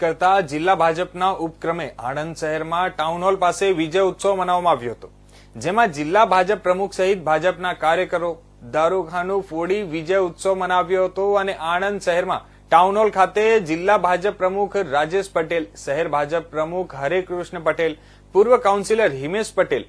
કરતા જિલ્લા ભાજપના ઉપક્રમે આણંદ શહેરમાં ટાઉન હોલ પાસે વિજય ઉત્સવ મનાવવામાં આવ્યો હતો, જેમાં જિલ્લા ભાજપ પ્રમુખ સહિત ભાજપના કાર્યકરો દારૂખાનું ફોડી વિજય ઉત્સવ મનાવ્યો હતો અને આણંદ શહેરમાં ટાઉન હોલ ખાતે જિલ્લા ભાજપ પ્રમુખ રાજેશ પટેલ, શહેર ભાજપ પ્રમુખ હરેકૃષ્ણ પટેલ, પૂર્વ કાઉન્સિલર હિમેશ પટેલ,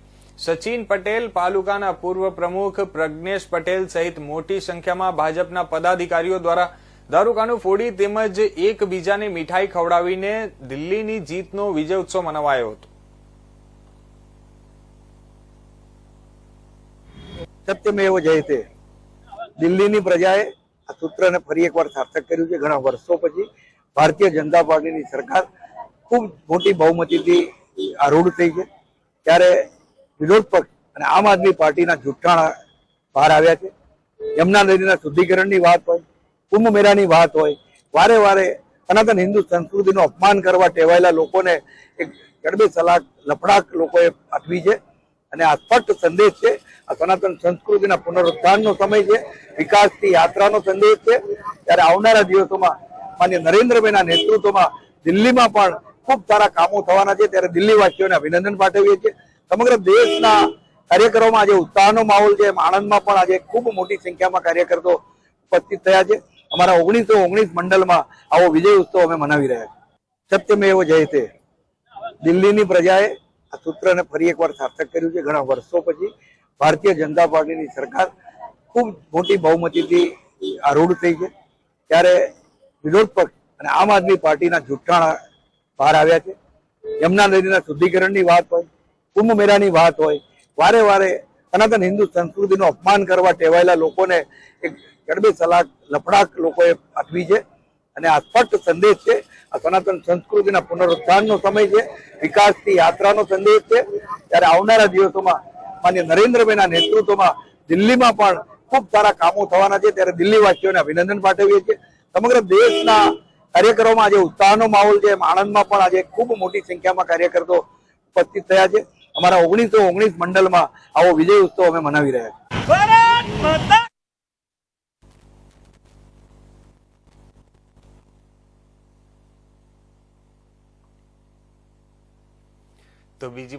સચિન પટેલ, પાલુકાના પૂર્વ પ્રમુખ પ્રજ્ઞેશ પટેલ સહિત મોટી સંખ્યામાં ભાજપના પદાધિકારીઓ દ્વારા દારૂખાનું ફોડી તેમજ એકબીજાને મીઠાઈ ખવડાવીને દિલ્હીની જીતનો વિજય ઉત્સવ મનાવાયો હતો. સત્યમેવ જયતે. દિલ્હીની પ્રજાએ આ સૂત્રને ફરી એકવાર સાર્થક કર્યું છે. ઘણા વર્ષો પછી ભારતીય જનતા પાર્ટીની સરકાર ખૂબ મોટી બહુમતીથી આરૂઢ થઈ છે, ત્યારે વિરોધ પક્ષ અને આમ આદમી પાર્ટીના જુઠ્ઠાણા બહાર આવ્યા છે. યમુના નદીના શુદ્ધિકરણની વાત હોય, કુંભ મેળાની વાત હોય, વારે વારે સનાતન હિન્દુ સંસ્કૃતિનું અપમાન કરવા ટેવાયેલા લોકોને એક ગડબે સલાક લફડાક લોકોએ પાઠવી છે અને આ સ્પષ્ટ સંદેશ છે. આ સનાતન સંસ્કૃતિના પુનરુત્થાનનો સમય છે, વિકાસની યાત્રાનો સંદેશ છે. ત્યારે આવનારા દિવસોમાં માન્ય નરેન્દ્રભાઈના નેતૃત્વમાં દિલ્હીમાં પણ ખૂબ સારા કામો થવાના છે. ત્યારે દિલ્હીવાસીઓને અભિનંદન પાઠવીએ છીએ. સમગ્ર દેશના કાર્યકરોમાં આજે ઉત્સાહનો માહોલ છે. આણંદમાં પણ આજે ખૂબ મોટી સંખ્યામાં કાર્યકરો ઉપસ્થિત થયા છે. અમારા 1919 મંડળમાં આવો વિજય ઉત્સવ અમે મનાવી રહ્યા છીએ. સત્યમેવ જયતે. દિલ્હીની પ્રજાએ આ સૂત્રને ફરી એકવાર સાર્થક કર્યું છે. ઘણા વર્ષો પછી ભારતીય જનતા પાર્ટીની સરકાર ખૂબ મોટી બહુમતીથી આરૂઢ થઈ છે, ત્યારે વિરોધ પક્ષ અને આમ આદમી પાર્ટીના જુઠ્ઠાણા બહાર આવ્યા છે. યમુના નદીના શુદ્ધિકરણની વાત હોય, કુંભ મેળાની વાત હોય, વારે વારે સનાતન હિન્દુ સંસ્કૃતિનું અપમાન કરવા ટેવાયેલા લોકોને એક ગડબે સલાક લફડાક લોકોએ પાઠવી છે અને આ સ્પષ્ટ સંદેશ છે. આ સનાતન સંસ્કૃતિના પુનરુત્થાનનો સમય છે, વિકાસની યાત્રાનો સંદેશ છે. ત્યારે આવનારા દિવસોમાં માન્ય નરેન્દ્રભાઈના નેતૃત્વમાં દિલ્હીમાં પણ ખૂબ સારા કામો થવાના છે. ત્યારે દિલ્હીવાસીઓને અભિનંદન પાઠવીએ છીએ. સમગ્ર દેશના કાર્યકરોમાં આજે ઉત્સાહનો માહોલ છે. આણંદમાં પણ આજે ખૂબ મોટી સંખ્યામાં કાર્યકરો ઉપસ્થિત થયા છે. અમારા 1919 મંડળમાં આવો વિજય ઉત્સવ અમે મનાવી રહ્યા છીએ. તો બીજી